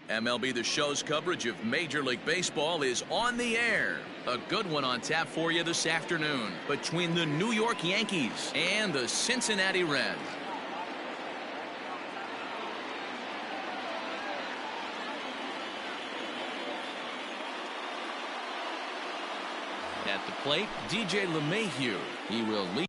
MLB The Show's coverage of Major League Baseball is on the air. A good one on tap for you this afternoon between the New York Yankees and the Cincinnati Reds. At the plate, DJ LeMahieu. He will lead.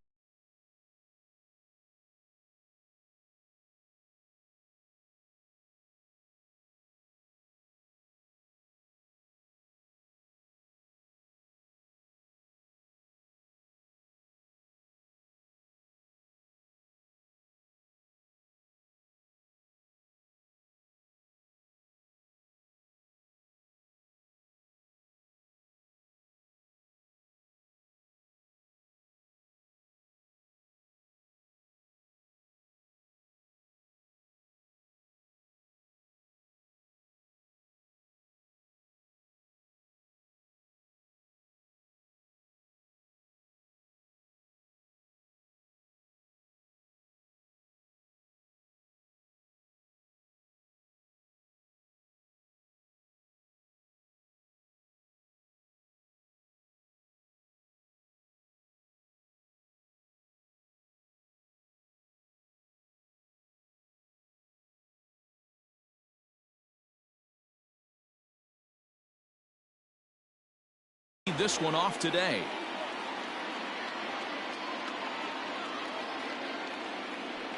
This one off today.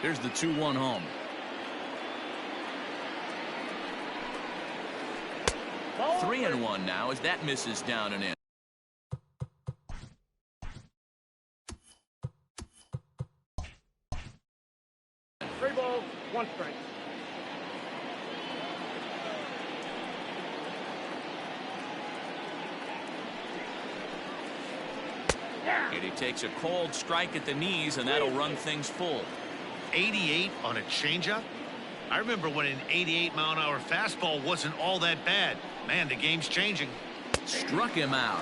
Here's the 2-1 home. Ball 3-1 now as that misses down and in. Three balls, one strike. And he takes a cold strike at the knees, and that'll run things full. 88 on a changeup? I remember when an 88-mile-an-hour fastball wasn't all that bad. Man, the game's changing. Struck him out.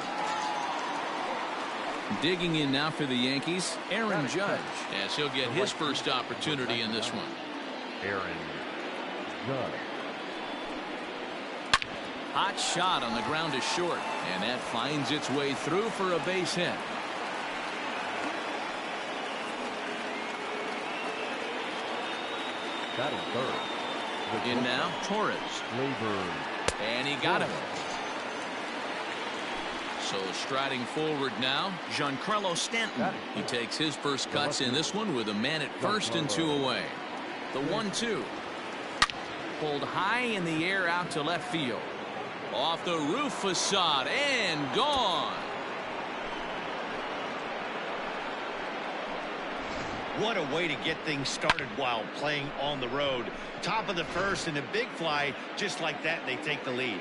Digging in now for the Yankees, Aaron Judge, as he'll get his first opportunity in this one. Aaron Judge. Hot shot on the ground to short, and that finds its way through for a base hit. Batting third. In now, Torres. And he got him. So striding forward now, Giancarlo Stanton. He takes his first cuts in this one with a man at first and 2 away. The 1-2. Pulled high in the air out to left field. Off the roof facade and gone. What a way to get things started while playing on the road. Top of the first and a big fly. Just like that, they take the lead.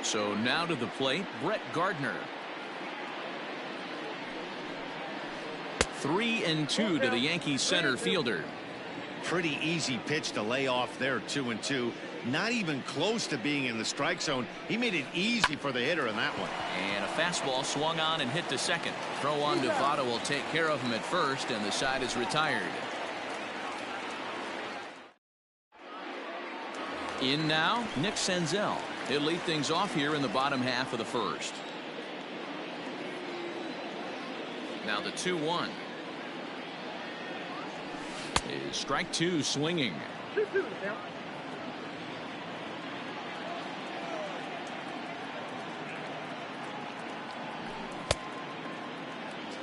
So now to the plate, Brett Gardner. 3-2 to the Yankees center fielder. Pretty easy pitch to lay off there, 2-2. Not even close to being in the strike zone. He made it easy for the hitter in that one. And a fastball swung on and hit to second. Throw on to Votto will take care of him at first, and the side is retired. In now, Nick Senzel. He'll lead things off here in the bottom half of the first. Now the 2-1. Is strike 2 swinging.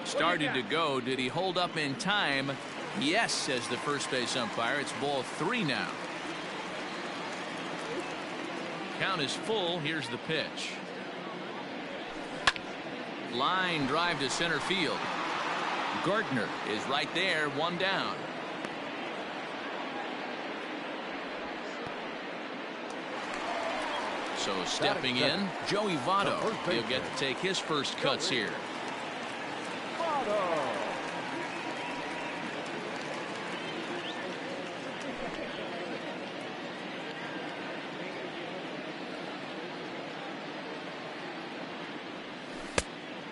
Started to go. Did he hold up in time? Yes, says the first base umpire. It's ball 3 now. Count is full. Here's the pitch. Line drive to center field. Gardner is right there, 1 down. So stepping in, Joey Votto. He'll get to take his first cuts here.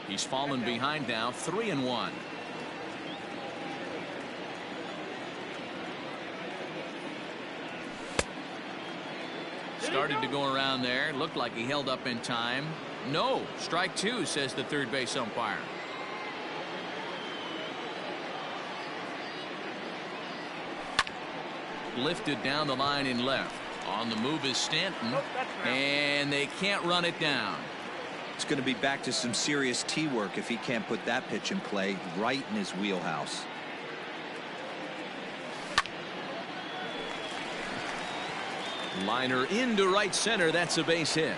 He's fallen behind now, 3-1. Started to go around there. Looked like he held up in time. No, strike two, says the third base umpire. Lifted down the line in left. On the move is Stanton, and they can't run it down. It's going to be back to some serious tee work if he can't put that pitch in play right in his wheelhouse. Liner into right center. That's a base hit.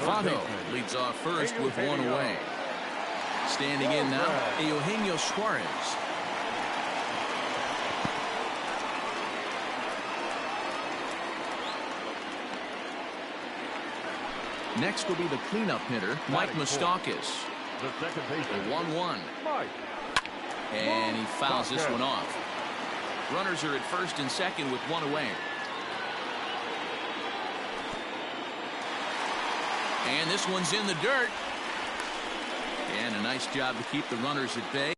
Votto leads off first with one away. Standing in now, Eugenio Suarez. Next will be the cleanup hitter, Mike Moustakas. The 1-1. And he fouls this one off. Runners are at first and second with one away. And this one's in the dirt. And a nice job to keep the runners at bay.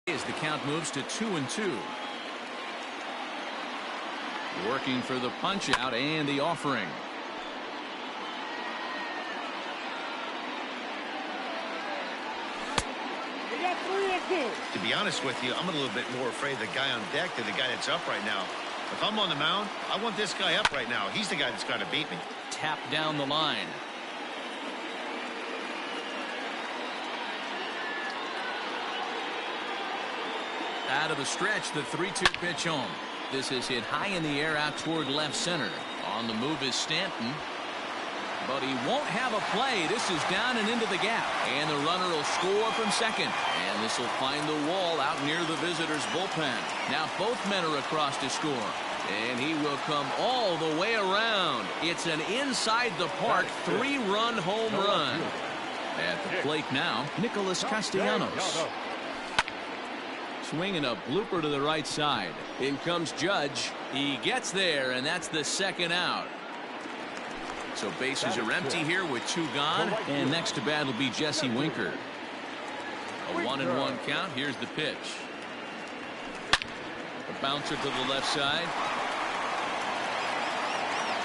As the count moves to 2-2. Working for the punch out and the offering. To be honest with you, I'm a little bit more afraid of the guy on deck than the guy that's up right now. If I'm on the mound, I want this guy up right now. He's the guy that's got to beat me. Tap down the line. Out of the stretch, the 3-2 pitch home. This is hit high in the air out toward left center. On the move is Stanton. But he won't have a play. This is down and into the gap. And the runner will score from second. And this will find the wall out near the visitors' bullpen. Now both men are across to score. And he will come all the way around. It's an inside the park 3-run home run. At the plate now, Nicholas Castellanos. Swinging a blooper to the right side. In comes Judge. He gets there, and that's the second out. So bases are empty here with two gone. And next to bat will be Jesse Winker. A 1-1 count. Here's the pitch. The bouncer to the left side.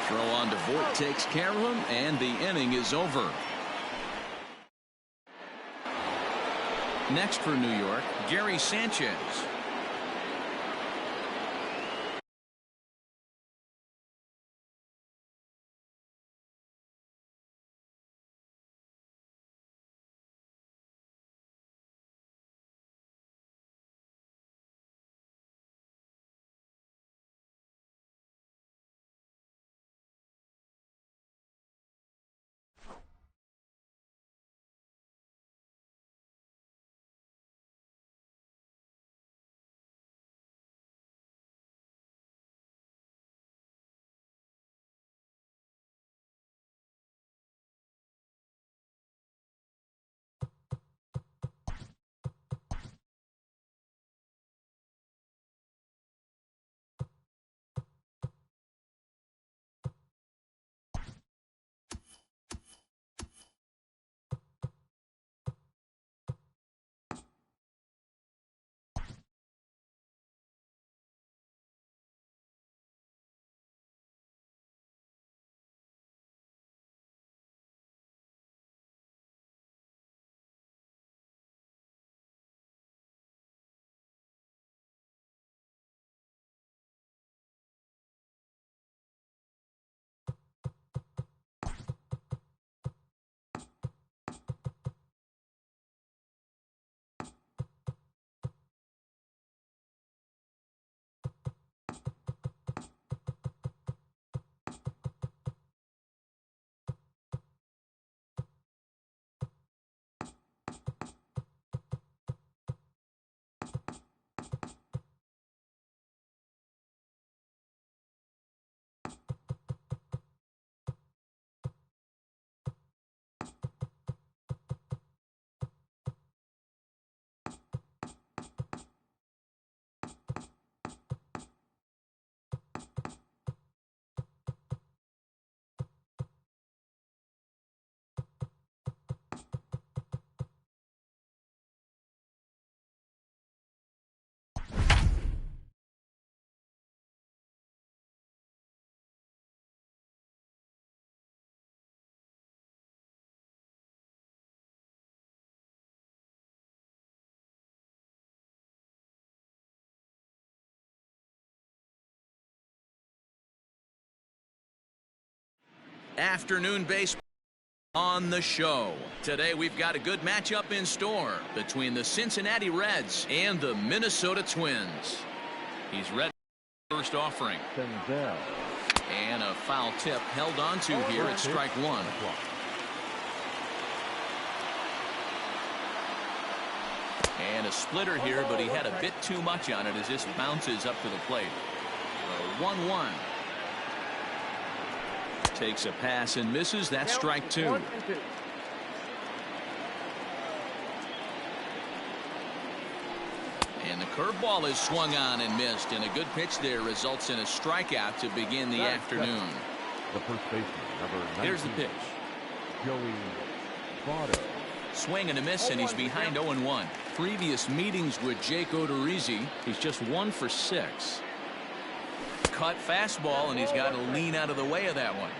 Throw on to Voit takes care of him, and the inning is over. Next for New York, Gary Sanchez. Afternoon baseball on the show. Today we've got a good matchup in store between the Cincinnati Reds and the Minnesota Twins. He's ready for the first offering. And a foul tip held onto here at strike one. And a splitter here, but he had a bit too much on it as this bounces up to the plate. 1-1. Takes a pass and misses. That's strike two. And the curveball is swung on and missed, and a good pitch there results in a strikeout to begin the afternoon. The first baseman, number 19. Here's the pitch. Joey Votto. Swing and a miss, and he's behind 0-1. Previous meetings with Jake Odorizzi, he's just 1 for 6. Cut fastball, and he's got to lean out of the way of that one.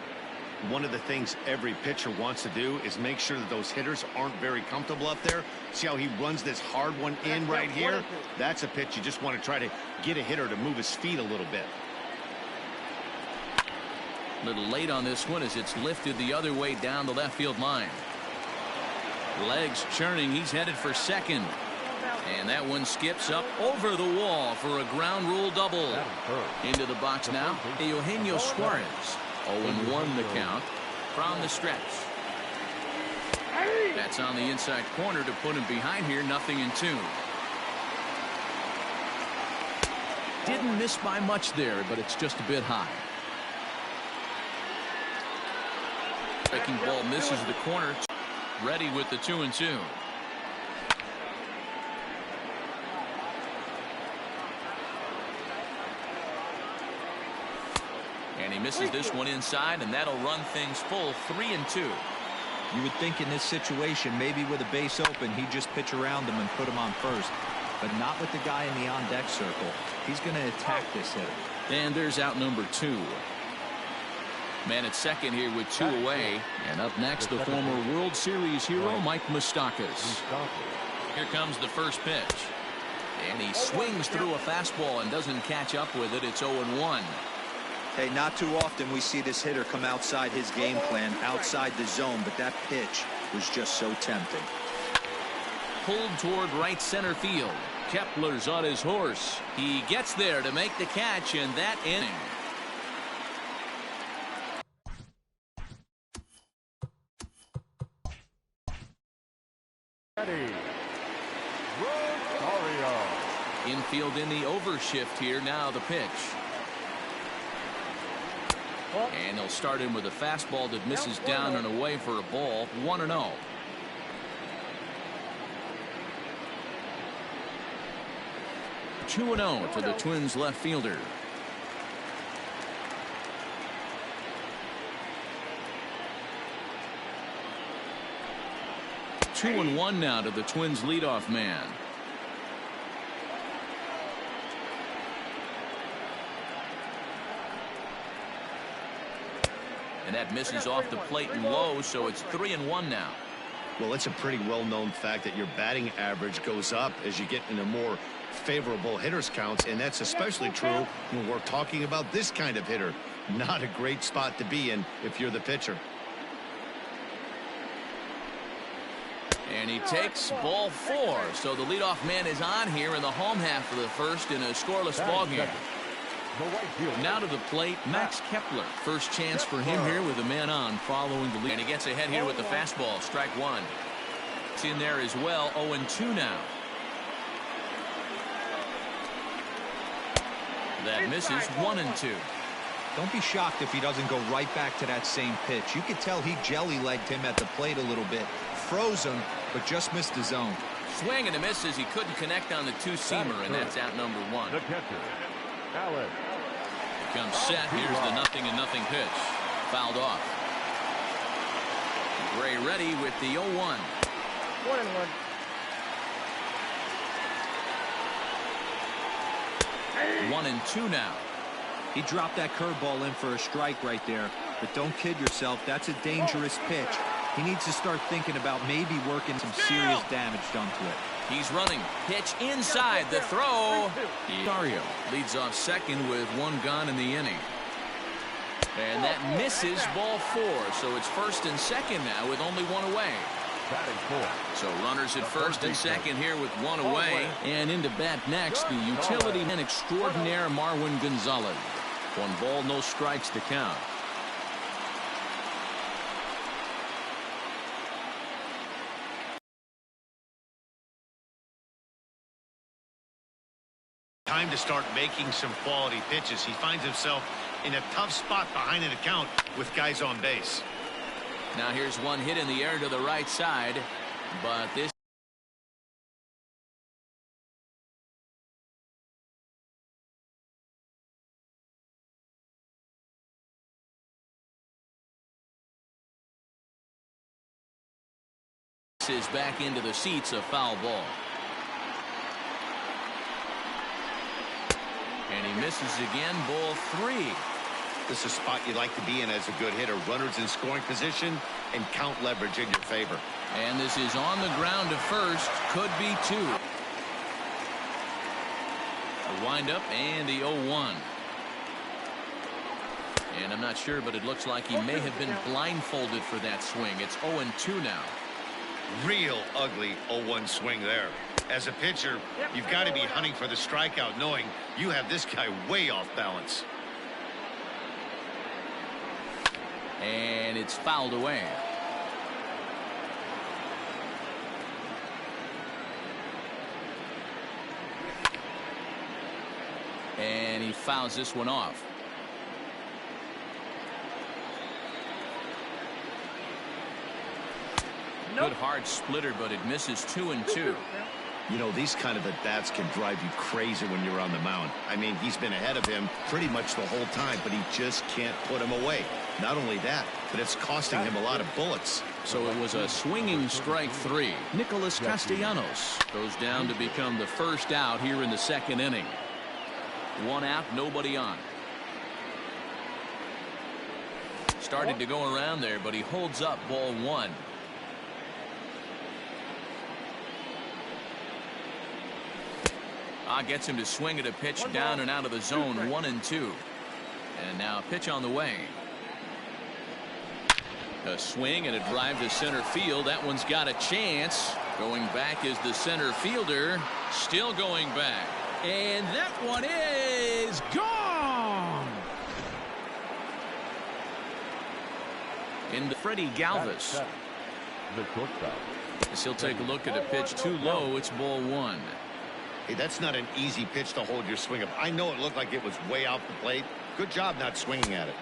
One of the things every pitcher wants to do is make sure that those hitters aren't very comfortable up there. See how he runs this hard one in right here? That's a pitch you just want to try to get a hitter to move his feet a little bit. A little late on this one as it's lifted the other way down the left field line. Legs churning. He's headed for second. And that one skips up over the wall for a ground rule double. Into the box now, Eugenio Suarez. 0-1 the count from the stretch. That's on the inside corner to put him behind here. 0-2. Didn't miss by much there, but it's just a bit high. Breaking ball misses the corner. Ready with the 2-2. And he misses this one inside, and that'll run things full. 3-2. You would think in this situation, maybe with a base open, he'd just pitch around him and put him on first. But not with the guy in the on-deck circle. He's going to attack this hitter. And there's out number 2. Man at second here with 2 away. And up next, the former World Series hero, Mike Moustakas. Here comes the first pitch. And he swings through a fastball and doesn't catch up with it. It's 0-1. Hey, not too often we see this hitter come outside his game plan, outside the zone, but that pitch was just so tempting. Pulled toward right center field. Kepler's on his horse. He gets there to make the catch in that inning. Infield in the overshift here. Now the pitch. And they'll start in with a fastball that misses down and away for a ball. 1-0. (2-0) to the Twins left fielder. Two and 1 now to the Twins leadoff man. And that misses off the plate and low, so it's 3-1 now. Well, it's a pretty well-known fact that your batting average goes up as you get into more favorable hitters counts, and that's especially true when we're talking about this kind of hitter. Not a great spot to be in if you're the pitcher. And he takes ball 4, so the leadoff man is on here in the home half of the first in a scoreless ballgame. Now to the plate, Max Kepler. First chance for him here with a man on following the lead. And he gets ahead here with the fastball. Strike 1. It's in there as well. 0-2 now. That misses. 1-2. Don't be shocked if he doesn't go right back to that same pitch. You could tell he jelly-legged him at the plate a little bit. Froze him, but just missed the zone. Swing and a miss as he couldn't connect on the two-seamer, and that's out number 1. The catcher, Alex. Comes set. Here's the 0-0 pitch. Fouled off. Gray ready with the 0-1. 1-1. 1-2 now. He dropped that curveball in for a strike right there. But don't kid yourself. That's a dangerous pitch. He needs to start thinking about maybe working some serious damage done to it. He's running. Pitch inside. The throw. Dario leads off second with 1 gone in the inning. And that misses ball 4. So it's first and second now with only one away. Batting fourth. So runners at first and second here with one away. And into bat next, the utility man extraordinaire Marwin Gonzalez. 1 ball, no strikes to count. Time to start making some quality pitches. He finds himself in a tough spot behind an account with guys on base. Now here's one hit in the air to the right side, but this is back into the seats, a foul ball. And he misses again, ball 3. This is a spot you'd like to be in as a good hitter. Runners in scoring position and count leverage in your favor. And this is on the ground to first. Could be 2. A windup and the 0-1. And I'm not sure, but it looks like he may have been blindfolded for that swing. It's 0-2 now. Real ugly 0-1 swing there. As a pitcher, you've got to be hunting for the strikeout, knowing you have this guy way off balance. And it's fouled away. And he fouls this one off. Good hard splitter, but it misses 2-2. You know, these kind of at-bats can drive you crazy when you're on the mound. I mean, he's been ahead of him pretty much the whole time, but he just can't put him away. Not only that, but it's costing him a lot of bullets. So it was a swinging strike 3. Nicholas Castellanos goes down to become the first out here in the second inning. 1 out, nobody on. Started to go around there, but he holds up ball 1. Gets him to swing at a pitch down and out of the zone, 1-2. And now a pitch on the way. A swing and a drive to center field. That one's got a chance. Going back is the center fielder. Still going back. And that one is gone. Into Freddie Galvis. The shortstop. As he'll take a look at a pitch too low. It's ball 1. Hey, that's not an easy pitch to hold your swing up. I know it looked like it was way off the plate. Good job not swinging at it.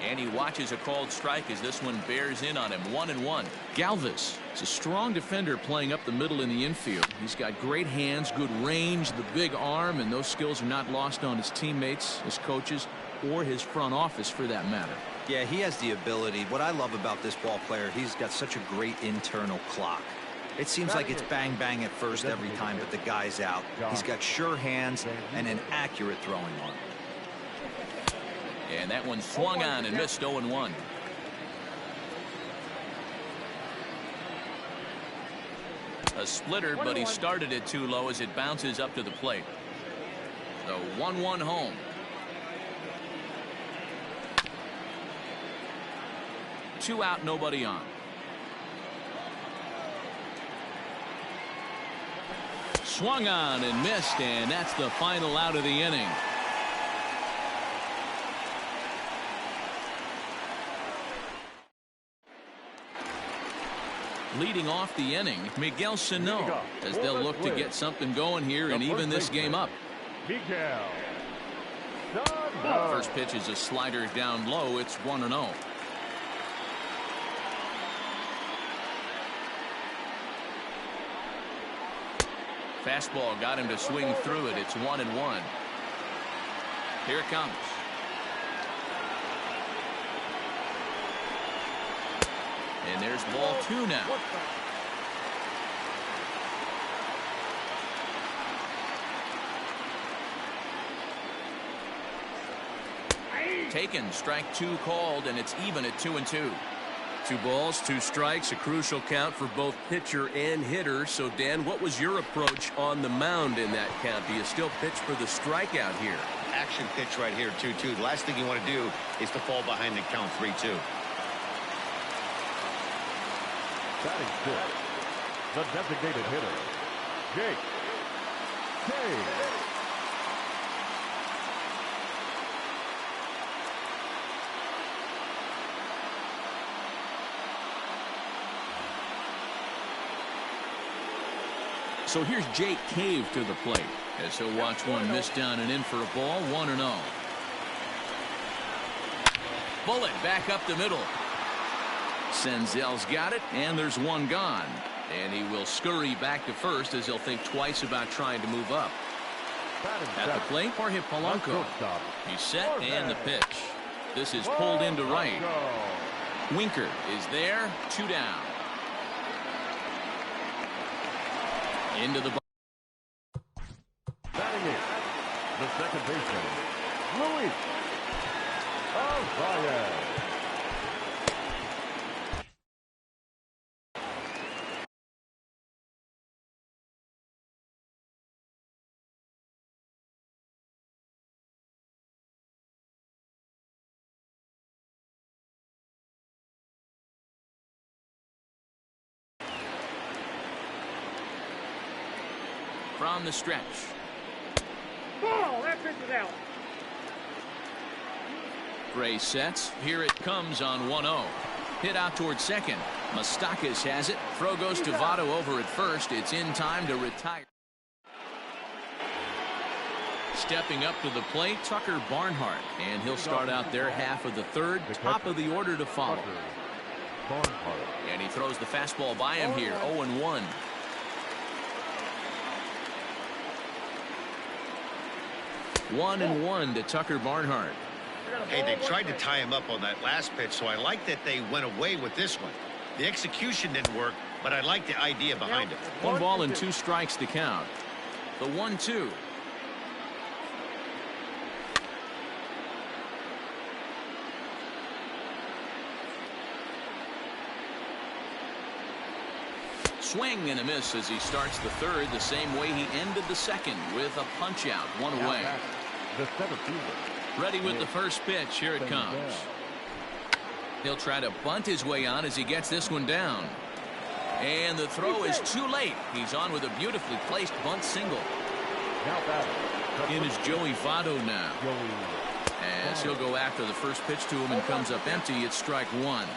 And he watches a called strike as this one bears in on him. 1-1. Galvis is a strong defender playing up the middle in the infield. He's got great hands, good range, the big arm, and those skills are not lost on his teammates, his coaches, or his front office for that matter. Yeah, he has the ability. What I love about this ball player, he's got such a great internal clock. It seems like it's bang bang at first every time, but the guy's out. He's got sure hands and an accurate throwing arm. And that one swung on and missed. 0-1. A splitter, but he started it too low as it bounces up to the plate. The 1-1 home. Two out, nobody on. Swung on and missed, and that's the final out of the inning. Leading off the inning, Miguel Sano, as they'll look to get something going here and even this game up. Miguel First pitch is a slider down low. It's 1-0. Fastball got him to swing through it. It's 1-1. Here it comes. And there's ball 2 now. Taken, strike 2 called, and it's even at 2-2. 2 balls, 2 strikes, a crucial count for both pitcher and hitter. So, Dan, what was your approach on the mound in that count? Do you still pitch for the strikeout here? Action pitch right here, 2-2. The last thing you want to do is to fall behind the count 3-2. Batting 6th, the designated hitter, Jake Cave. So here's Jake Cave to the plate as he'll watch one miss down and in for a ball. 1-0. Bullet back up the middle. Senzel's got it, and there's one gone. And he will scurry back to first as he'll think twice about trying to move up. At the plate, Jorge Polanco. He's set and the pitch. This is pulled into right. Winker is there. 2 down. Into the Batting 8th, the second baseman, Luis Arraez. From the stretch. Ball, that pitch is out. Gray sets. Here it comes on 1-0. Hit out towards second. Moustakas has it. Throw goes to Votto over at first. It's in time to retire. Stepping up to the plate, Tucker Barnhart. And he'll start out their half of the third. Top of the order to follow. And he throws the fastball by him here. 0-1. 1-1 to Tucker Barnhart. Hey, they tried to tie him up on that last pitch, so I like that they went away with this one. The execution didn't work, but I like the idea behind it. 1 ball and 2 strikes to count. The 1-2. Swing and a miss as he starts the third the same way he ended the second with a punch out. 1 away. The center fielder. Ready with the first pitch. Here it comes. He'll try to bunt his way on as he gets this one down. And the throw is too late. He's on with a beautifully placed bunt single. In is Joey Votto now. As he'll go after the first pitch to him and comes up empty. It's strike 1.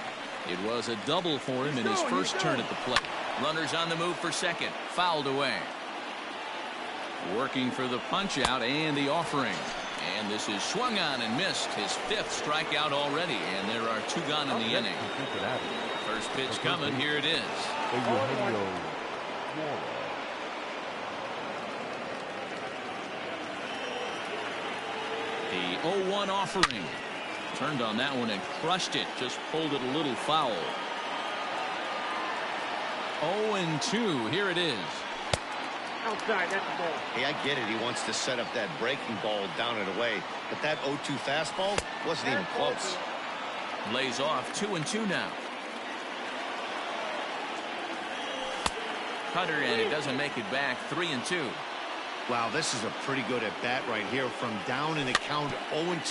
It was a double for him in his first turn at the plate. Runners on the move for second. Fouled away. Working for the punch out and the offering. And this is swung on and missed. His 5th strikeout already. And there are 2 gone in the inning. First pitch coming. Here it is. The 0-1 offering. Turned on that one and crushed it. Just pulled it a little foul. 0-2. Here it is. Outside, that's the ball. Hey, I get it. He wants to set up that breaking ball down and away. But that 0-2 fastball wasn't even close. Lays off. 2-2 now. Cutter, and it doesn't make it back. 3-2. Wow, this is a pretty good at bat right here. From down in the count 0-2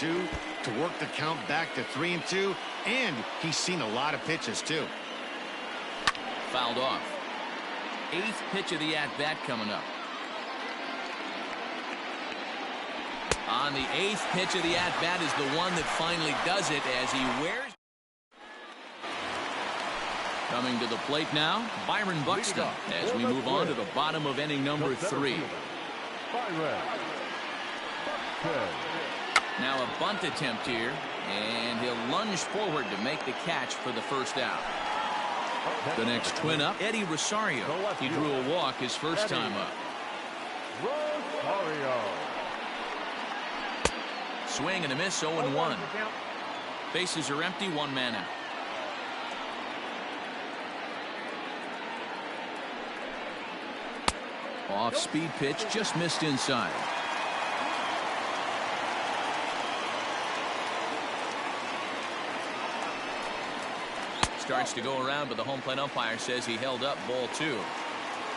to work the count back to 3-2. And he's seen a lot of pitches, too. Fouled off. 8th pitch of the at-bat coming up. On the 8th pitch of the at-bat is the one that finally does it as he wears. Coming to the plate now, Byron Buxton, as we move on to the bottom of inning number 3. Now a bunt attempt here, and he'll lunge forward to make the catch for the first out. The next twin up, Eddie Rosario. He drew a walk his first time up. Swing and a miss, 0-1. Bases are empty, 1 man out. Off-speed pitch, just missed inside. Starts to go around, but the home plate umpire says he held up ball 2.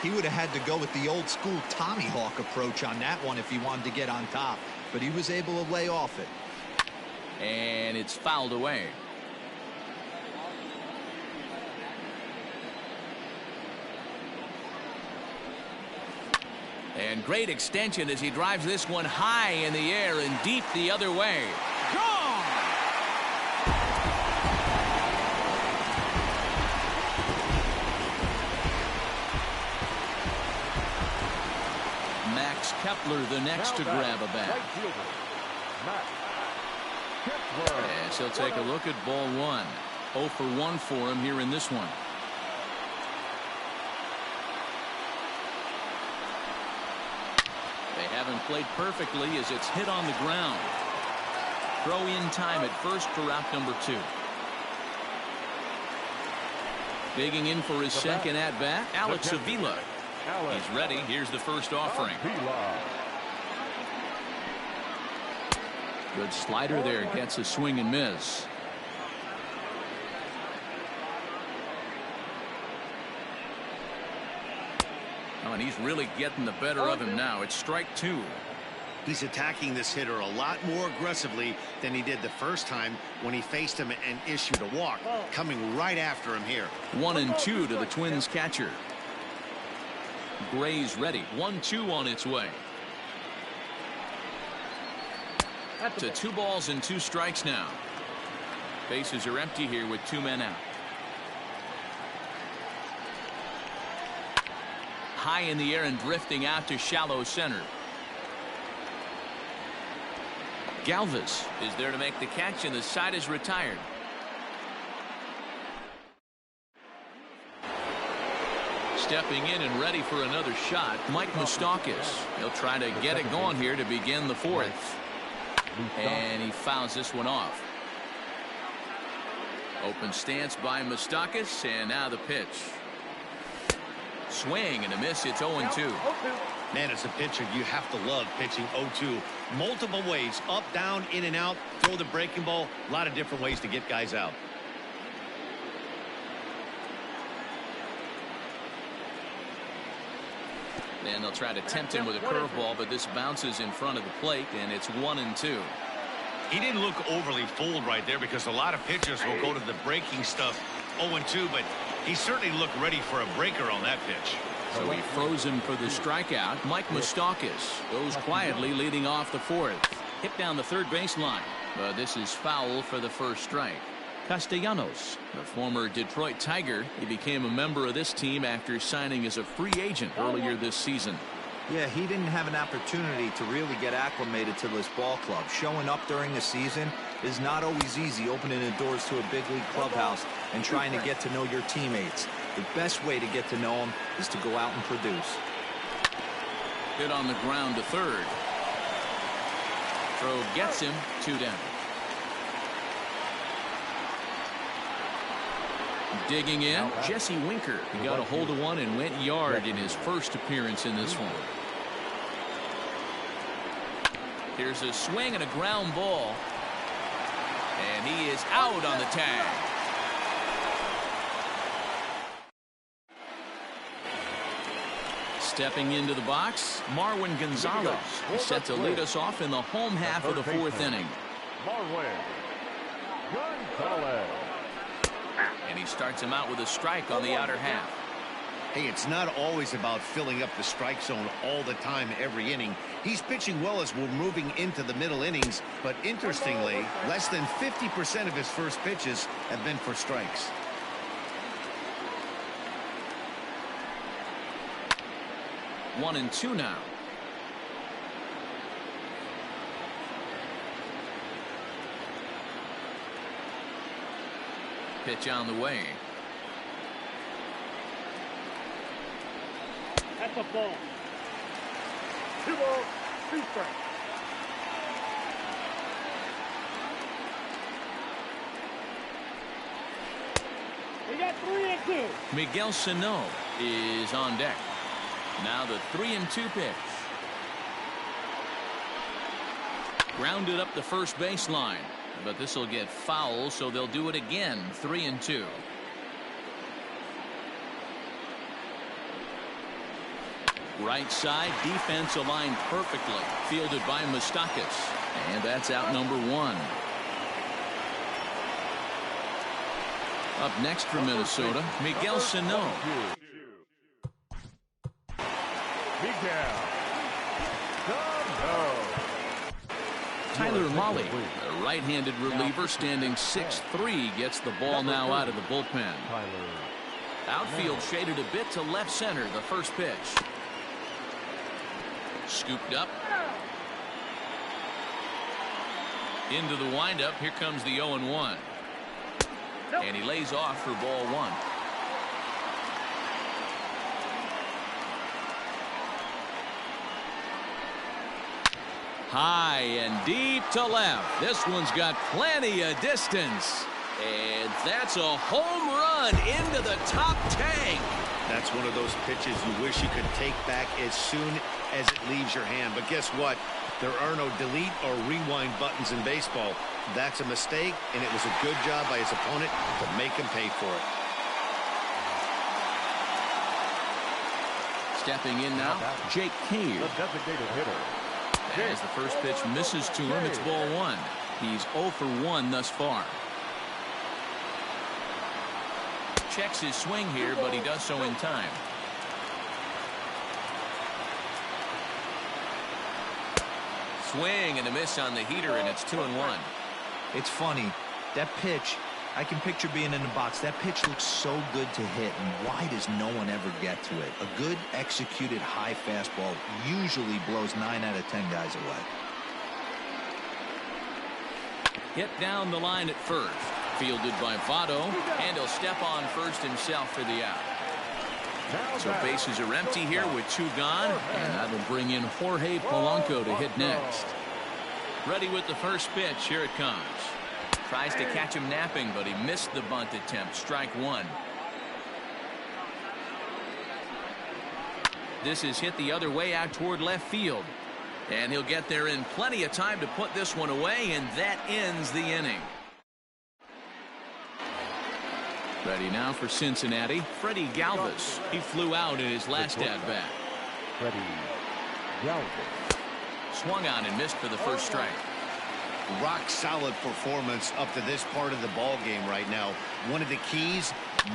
He would have had to go with the old school Tommy Hawk approach on that one if he wanted to get on top, but he was able to lay off it. And it's fouled away. And great extension as he drives this one high in the air and deep the other way. Gone! Max Kepler the next to grab a bat. Yes, he'll take a look at ball 1. 0 for 1 for him here in this one. They haven't played perfectly as it's hit on the ground. Throw in time at first for out number 2. Digging in for his second at bat, Alex Avila. He's ready. Here's the first offering. Good slider there. Gets a swing and miss. Oh, and he's really getting the better of him now. It's strike 2. He's attacking this hitter a lot more aggressively than he did the first time when he faced him and issued a walk. Coming right after him here. 1-2 to the Twins catcher. Gray's ready. 1-2 on its way. To 2 balls and 2 strikes now. Bases are empty here with 2 men out. High in the air and drifting out to shallow center. Galvis is there to make the catch, and the side is retired. Stepping in and ready for another shot, Mike Moustakas. He'll try to get it going here to begin the 4th. And he fouls this one off. Open stance by Moustakas, and now the pitch. Swing and a miss. It's 0-2. Man, as a pitcher, you have to love pitching 0-2. Multiple ways, up, down, in and out, throw the breaking ball. A lot of different ways to get guys out. And they'll try to tempt him with a curveball, but this bounces in front of the plate, and it's 1-2. He didn't look overly fooled right there because a lot of pitchers will go to the breaking stuff 0-2, but he certainly looked ready for a breaker on that pitch. So he froze him for the strikeout. Mike Moustakas goes quietly leading off the 4th. Hit down the third baseline, but this is foul for the first strike. Castellanos, the former Detroit Tiger, he became a member of this team after signing as a free agent earlier this season. Yeah, he didn't have an opportunity to really get acclimated to this ball club. Showing up during the season is not always easy, opening the doors to a big league clubhouse and trying to get to know your teammates. The best way to get to know them is to go out and produce. Hit on the ground to third. Throw gets him, 2 down. Digging in, Jesse Winker. He got a hold of one and went yard in his first appearance in this one. Here's a swing and a ground ball. And he is out on the tag. Stepping into the box, Marwin Gonzalez. He's set to lead us off in the home half of the 4th inning. Marwin Gonzalez. And he starts him out with a strike on the outer half. Hey, it's not always about filling up the strike zone all the time every inning. He's pitching well as we're moving into the middle innings, but interestingly, less than 50% of his first pitches have been for strikes. 1-2 now. Pitch on the way. That's a ball. 2 balls, 2 strikes. We got 3-2. Miguel Sano is on deck. Now the 3-2 pitch. Grounded up the first baseline, but this will get foul, so they'll do it again. 3-2. Right side, defense aligned perfectly. Fielded by Moustakas. And that's out number 1. Up next for Minnesota, Miguel Sano. Miguel Sano. Tyler Mahle, the right-handed reliever, standing 6'3", gets the ball now out of the bullpen. Outfield shaded a bit to left center, the first pitch. Scooped up. Into the windup. Here comes the 0-1. And he lays off for ball 1. High and deep to left. This one's got plenty of distance. And that's a home run into the top tank. That's one of those pitches you wish you could take back as soon as it leaves your hand. But guess what? There are no delete or rewind buttons in baseball. That's a mistake, and it was a good job by his opponent to make him pay for it. Stepping in now, Jake Cave. The designated hitter. As the first pitch misses to him, it's ball 1. He's 0 for 1 thus far. Checks his swing here, but he does so in time. Swing and a miss on the heater, and it's 2-1. It's funny. That pitch, I can picture being in the box. That pitch looks so good to hit, and why does no one ever get to it? A good executed high fastball usually blows 9 out of 10 guys away. Hit down the line at first. Fielded by Votto, and he'll step on first himself for the out. So bases are empty here with 2 gone, and that'll bring in Jorge Polanco to hit next. Ready with the first pitch. Here it comes. Tries to catch him napping, but he missed the bunt attempt. Strike 1. This is hit the other way out toward left field. And he'll get there in plenty of time to put this one away, and that ends the inning. Ready now for Cincinnati, Freddie Galvis. He flew out in his last at-bat. Freddie Galvis. Swung on and missed for the first strike. Rock solid performance up to this part of the ball game right now. One of the keys,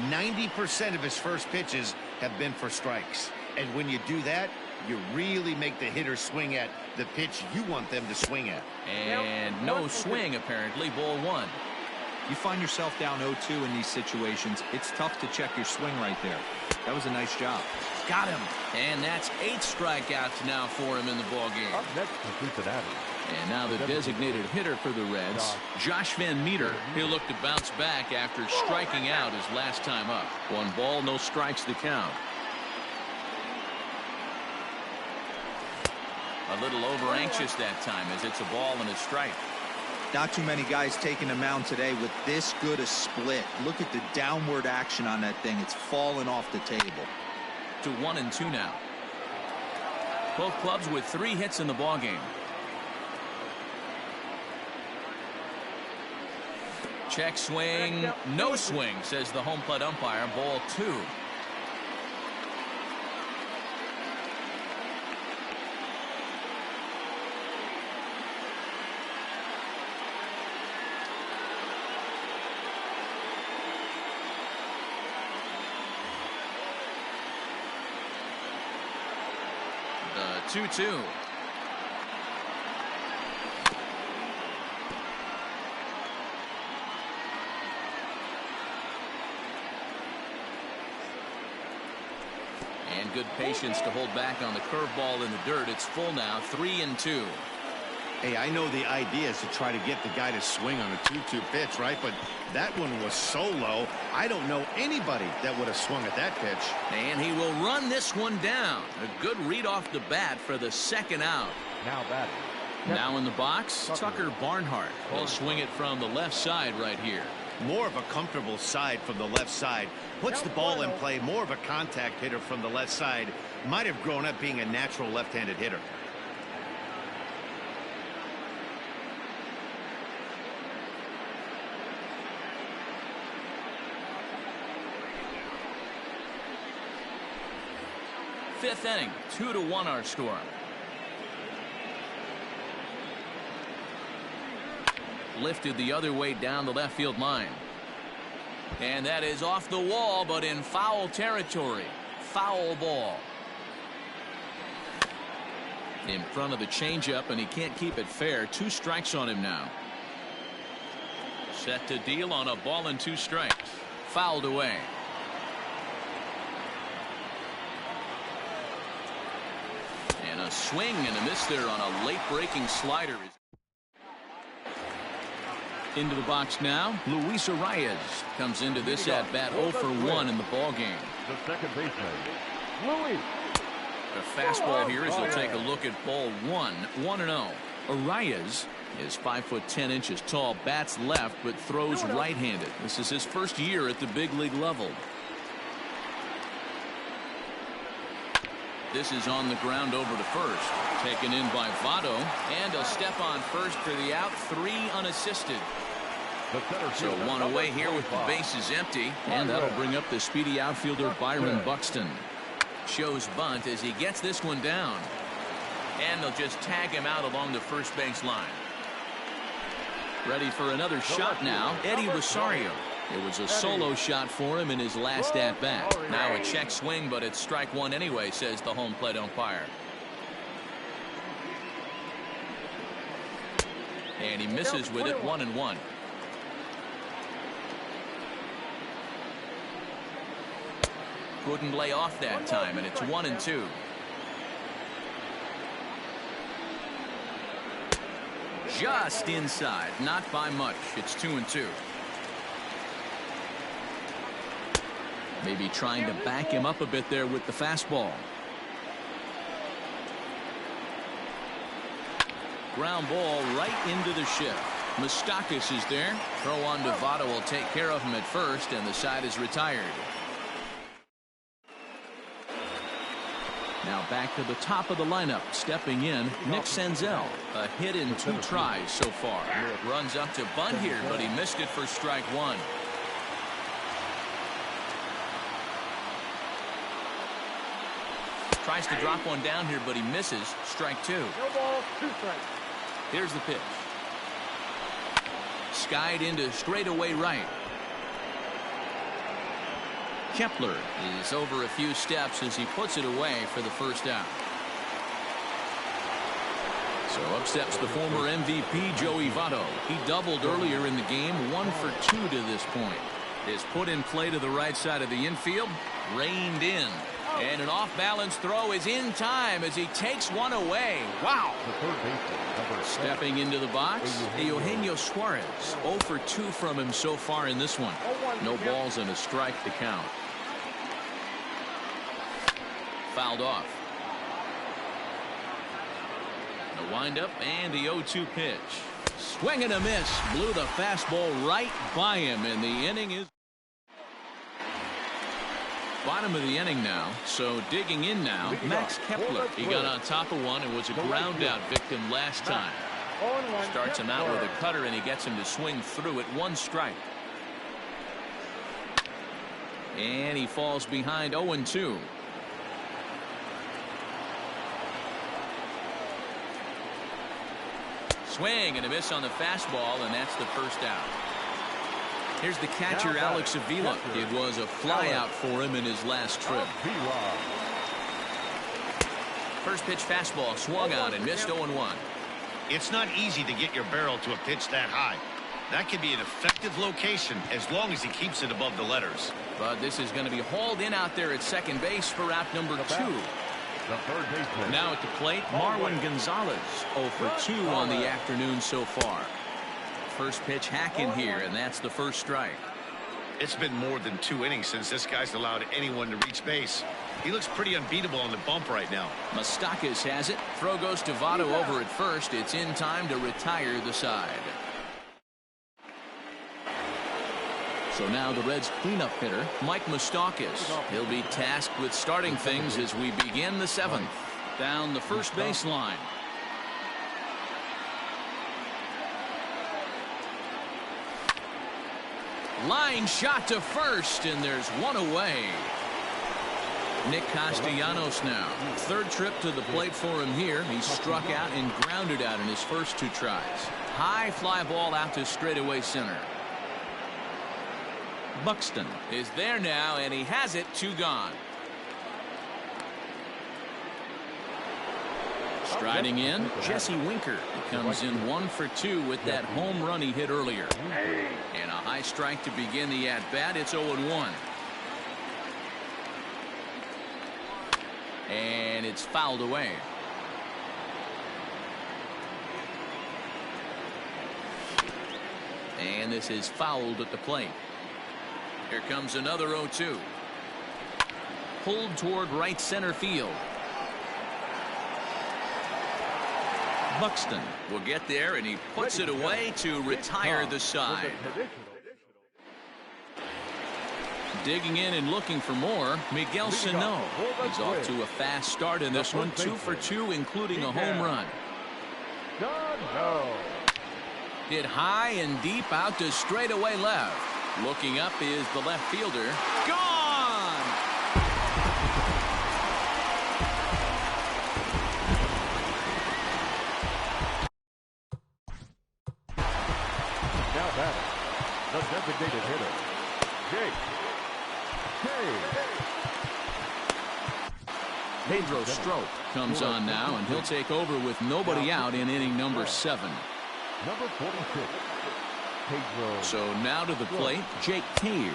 90% of his first pitches have been for strikes. And when you do that, you really make the hitter swing at the pitch you want them to swing at. And no swing, apparently. Ball 1. You find yourself down 0-2 in these situations. It's tough to check your swing right there. That was a nice job. Got him. And that's 8 strikeouts now for him in the ball game. Up next for Cincinnati. And now the designated hitter for the Reds, Josh Van Meter. He'll look to bounce back after striking out his last time up. 1 ball, no strikes to count. A little over anxious that time as it's a ball and a strike. Not too many guys taking the mound today with this good a split. Look at the downward action on that thing. It's falling off the table. To 1-2 now. Both clubs with 3 hits in the ball game. Check swing, no swing, says the home plate umpire. Ball 2. The 2-2. And good patience to hold back on the curveball in the dirt. It's full now, 3-2. Hey, I know the idea is to try to get the guy to swing on a 2-2 pitch, right? But that one was so low, I don't know anybody that would have swung at that pitch. And he will run this one down. A good read off the bat for the second out. Now batting. Now in the box, Tucker Barnhart. He'll swing it from the left side right here. More of a comfortable side from the left side. Puts the ball in play. More of a contact hitter from the left side. Might have grown up being a natural left-handed hitter. fifth inning. 2-1 our score. Lifted the other way down the left field line. And that is off the wall, but in foul territory. Foul ball. In front of the changeup, and he can't keep it fair. 2 strikes on him now. Set to deal on a ball and 2 strikes. Fouled away. And a swing and a miss there on a late breaking slider. Into the box now, Luis Arias comes into this at bat 0 for 1 in the ball game. The second baseman, Luis. The fastball here as he'll take a look at ball 1. 1-0. Arias is 5'10" tall, bats left, but throws right-handed. This is his first year at the big league level. This is on the ground over to first. Taken in by Votto, and a step on first for the out. 3 unassisted. So 1 away here with the bases empty, and that'll bring up the speedy outfielder Byron Buxton. Shows bunt as he gets this one down, and they'll just tag him out along the first base line. Ready for another shot now, Eddie Rosario. It was a solo shot for him in his last at bat. Now a check swing, but it's strike 1 anyway, says the home plate umpire. And he misses with it. 1-1. Couldn't lay off that time, and it's 1-2. Just inside, not by much. It's 2-2. Maybe trying to back him up a bit there with the fastball. Ground ball right into the shift. Moustakas is there. Throw on to Votto will take care of him at first, and the side is retired. Now back to the top of the lineup. Stepping in, Nick Senzel. A hit in 2 tries so far. Runs up to bunt here, but he missed it for strike 1. Tries to drop one down here, but he misses. Strike 2. No ball, 2 strikes. Here's the pitch. Skied into straightaway right. Kepler is over a few steps as he puts it away for the first out. So up steps the former MVP Joey Votto. He doubled earlier in the game, 1 for 2 to this point. Is put in play to the right side of the infield, reined in. And an off-balance throw is in time as he takes one away. Wow. Stepping into the box, Eugenio Suarez. 0 for 2 from him so far in this one. No balls and a strike to count. Fouled off. The windup and the 0-2 pitch. Swing and a miss. Blew the fastball right by him, and the inning is bottom of the inning now. So digging in now, Max Kepler. He got on top of one and was a ground out victim last time. Starts him out with a cutter, and he gets him to swing through it. 1 strike. And he falls behind 0-2. Swing and a miss on the fastball, and that's the first out. Here's the catcher, Alex Avila. It was a flyout for him in his last trip. First pitch fastball swung on and missed. 0-1. It's not easy to get your barrel to a pitch that high. That could be an effective location as long as he keeps it above the letters. But this is going to be hauled in out there at second base for out number 2. Now at the plate, Marwin Gonzalez. 0 for 2 on the afternoon so far. First pitch hack in here, and that's the first strike. It's been more than 2 innings since this guy's allowed anyone to reach base. He looks pretty unbeatable on the bump right now. Moustakas has it. Throw goes to Votto over at first. It's in time to retire the side. So now the Reds cleanup hitter, Mike Moustakas. He'll be tasked with starting things as we begin the 7th. Down the first baseline. Line shot to first, and there's one away. Nick Castellanos now. Third trip to the plate for him here. He struck out and grounded out in his first 2 tries. High fly ball out to straightaway center. Buxton is there now, and he has it. 2 gone. Striding in, Jesse Winker. He comes in 1 for 2 with that home run he hit earlier. And a high strike to begin the at-bat. It's 0-1. And it's fouled away. And this is fouled at the plate. Here comes another 0-2. Pulled toward right center field. Buxton will get there, and he puts it away to retire the side. Digging in and looking for more, Miguel Sano. He's off to a fast start in this one. 2 for 2, including a home run. Hit high and deep out to straightaway left. Looking up is the left fielder. Gone! Now batting, the designated hitter, Jake Cave. Pedro Strop comes on now, and he'll take over with nobody out in inning number 7. Number 46, Pedro. So now to the plate, Jake Cave.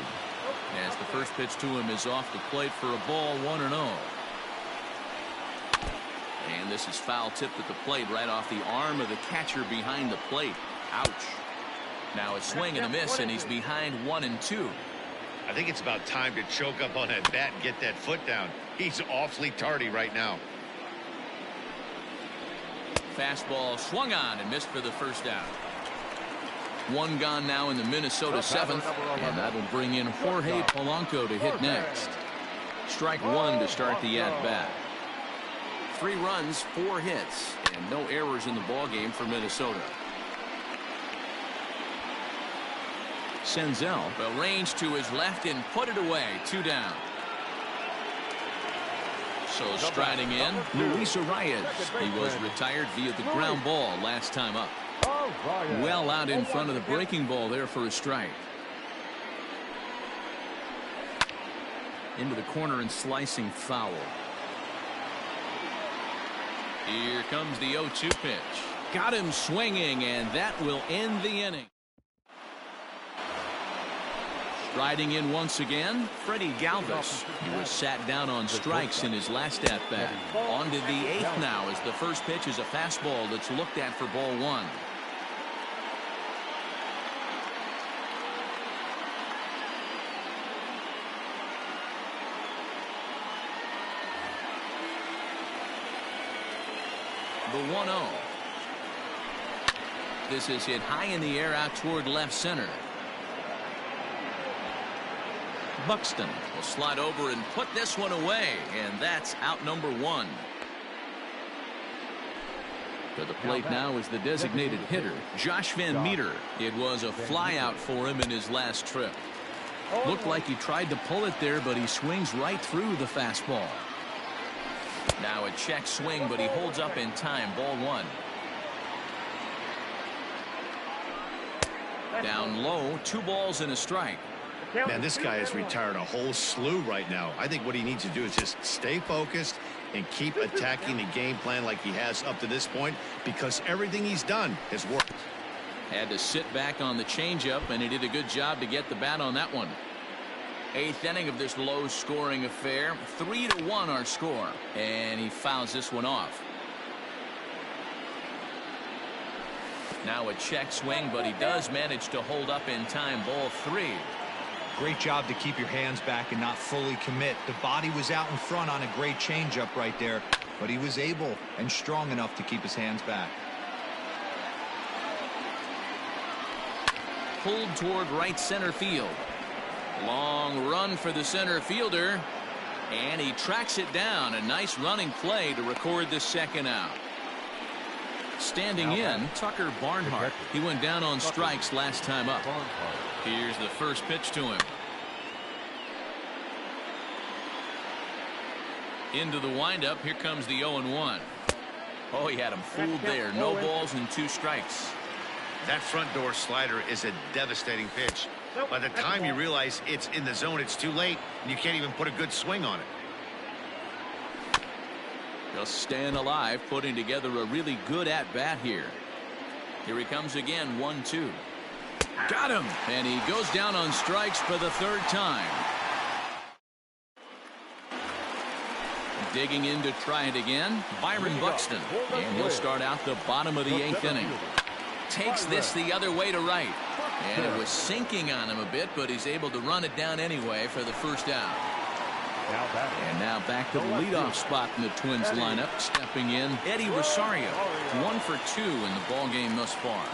As the first pitch to him is off the plate for a ball, 1-0. And this is foul tipped at the plate right off the arm of the catcher behind the plate. Ouch. Now a swing and a miss, and he's behind 1-2. I think it's about time to choke up on that bat and get that foot down. He's awfully tardy right now. Fastball swung on and missed for the first out. 1 gone now in the Minnesota 7th, and that'll bring in Jorge Polanco to hit next. Strike 1 to start the at-bat. 3 runs, 4 hits, and no errors in the ballgame for Minnesota. Senzel will range to his left and put it away. 2 down. So striding in, Luis Arias. He was retired via the ground ball last time up. Well out in front of the breaking ball there for a strike. Into the corner and slicing foul. Here comes the 0-2 pitch. Got him swinging, and that will end the inning. Riding in once again, Freddie Galvis. He was sat down on strikes in his last at-bat. On to the 8th now, as the first pitch is a fastball that's looked at for ball 1. The 1-0. This is hit high in the air out toward left center. Buxton will slide over and put this one away, and that's out number 1. To the plate now is the designated hitter, Josh Van Meter. It was a fly out for him in his last trip. Looked like he tried to pull it there, but he swings right through the fastball. Now a check swing, but he holds up in time. Ball 1. Down low, 2 balls and a strike. Man, this guy has retired a whole slew right now. I think what he needs to do is just stay focused and keep attacking the game plan like he has up to this point, because everything he's done has worked. Had to sit back on the changeup, and he did a good job to get the bat on that one. 8th inning of this low-scoring affair. 3-1 our score, and he fouls this one off. Now a check swing, but he does manage to hold up in time. Ball 3. Great job to keep your hands back and not fully commit. The body was out in front on a great changeup right there, but he was able and strong enough to keep his hands back. Pulled toward right center field. Long run for the center fielder, and he tracks it down. A nice running play to record the second out. Standing in, Tucker Barnhart. He went down on strikes last time up. Here's the first pitch to him. Into the windup. Here comes the 0-1. Oh, he had him fooled there. No balls and 2 strikes. That front door slider is a devastating pitch. By the time you realize it's in the zone, it's too late, and you can't even put a good swing on it. Just staying alive, putting together a really good at-bat here. Here he comes again, 1-2. Got him! And he goes down on strikes for the 3rd time. Digging in to try it again, Byron Buxton. And he'll start out the bottom of the 8th inning. Takes this the other way to right. And it was sinking on him a bit, but he's able to run it down anyway for the 1st out. And now back to the leadoff spot in the Twins lineup. Stepping in, Eddie Rosario. 1 for 2 in the ball game thus far.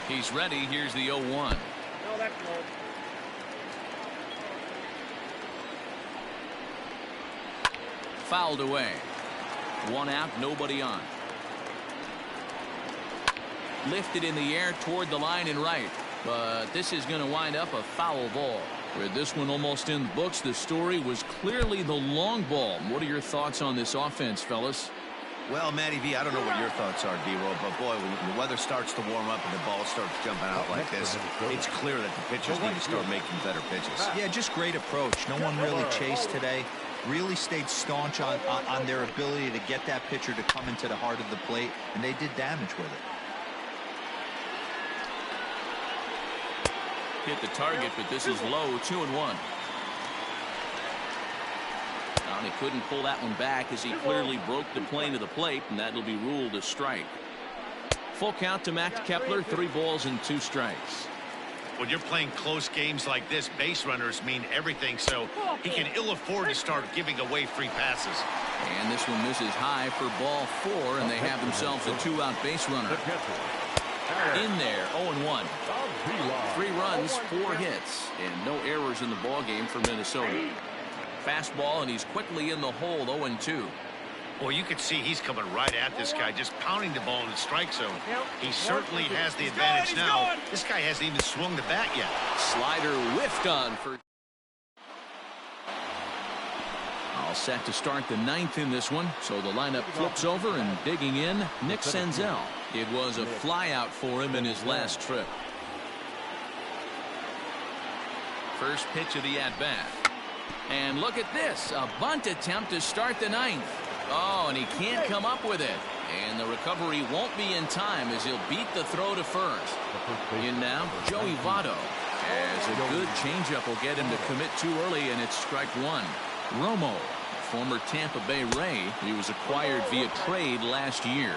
He's ready. Here's the 0-1. Fouled away. 1 out, nobody on. Lifted in the air toward the line and right. But this is going to wind up a foul ball. With this one almost in the books, the story was clearly the long ball. What are your thoughts on this offense, fellas? Well, Matty V, I don't know what your thoughts are, D-Roll, but boy, when the weather starts to warm up and the ball starts jumping out like this, it's clear that the pitchers need to start making better pitches. Yeah, just great approach. No one really chased today. Really stayed staunch on their ability to get that pitcher to come into the heart of the plate, and they did damage with it. Hit the target, but this is low. 2-1. And he couldn't pull that one back as he clearly broke the plane of the plate, and that'll be ruled a strike. Full count to Max Kepler. 3 balls and 2 strikes. When you're playing close games like this, base runners mean everything, so he can ill afford to start giving away free passes. And this one misses high for ball 4, and they have themselves a 2-out base runner. In there, 0-1. 3 runs, 4 hits, and no errors in the ball game for Minnesota. Fastball, and he's quickly in the hole, 0-2. Well, you can see he's coming right at this guy, just pounding the ball in the strike zone. He certainly has the advantage now. This guy hasn't even swung the bat yet. Slider whiffed on for. All set to start the 9th in this one. So the lineup flips over, and digging in, Nick Senzel. It was a flyout for him in his last trip. First pitch of the at-bat. And look at this, a bunt attempt to start the 9th. Oh, and he can't come up with it. And the recovery won't be in time as he'll beat the throw to first. In now, Joey Votto. As a good changeup will get him to commit too early, and it's strike 1. Romo, former Tampa Bay Ray. He was acquired via trade last year.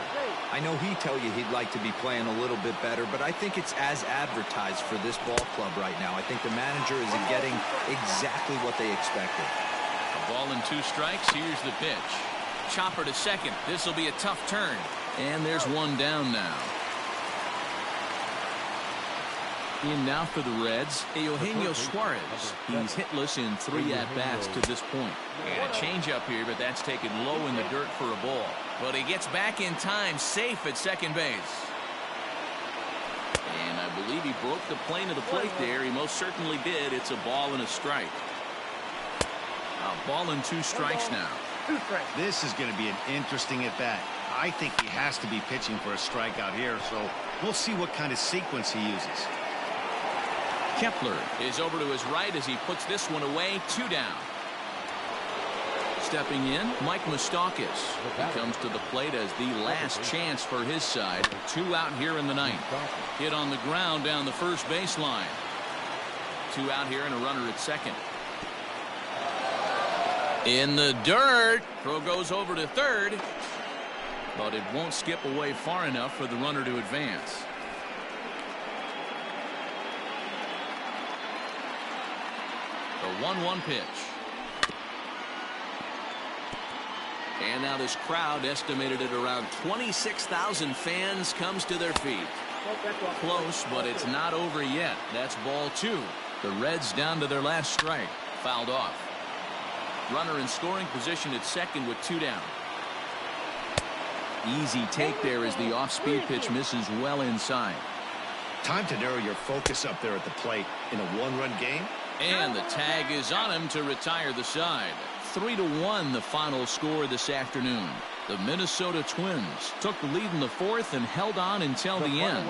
I know he'd tell you he'd like to be playing a little bit better, but I think it's as advertised for this ball club right now. I think the manager is getting exactly what they expected. A ball and 2 strikes. Here's the pitch. Chopper to second. This will be a tough turn. And there's 1 down now. In now for the Reds, Eugenio Suarez. He's hitless in 3 at-bats to this point. And a changeup here, but that's taken low in the dirt for a ball. But he gets back in time, safe at second base. And I believe he broke the plane of the plate there. He most certainly did. It's a ball and a strike. A ball and 2 strikes now. This is going to be an interesting at-bat. I think he has to be pitching for a strikeout here, so we'll see what kind of sequence he uses. Kepler is over to his right as he puts this one away. 2 down. Stepping in, Mike Moustakas. He comes to the plate as the last chance for his side. 2 out here in the 9th. Hit on the ground down the first baseline. 2 out here and a runner at second. In the dirt. Throw goes over to third. But it won't skip away far enough for the runner to advance. The 1-1 pitch. And now this crowd, estimated at around 26,000 fans, comes to their feet. Close, but it's not over yet. That's ball 2. The Reds down to their last strike. Fouled off. Runner in scoring position at second with 2 down. Easy take there as the off-speed pitch misses well inside. Time to narrow your focus up there at the plate in a 1-run game. And the tag is on him to retire the side. 3-1 the final score this afternoon. The Minnesota Twins took the lead in the fourth and held on until the end.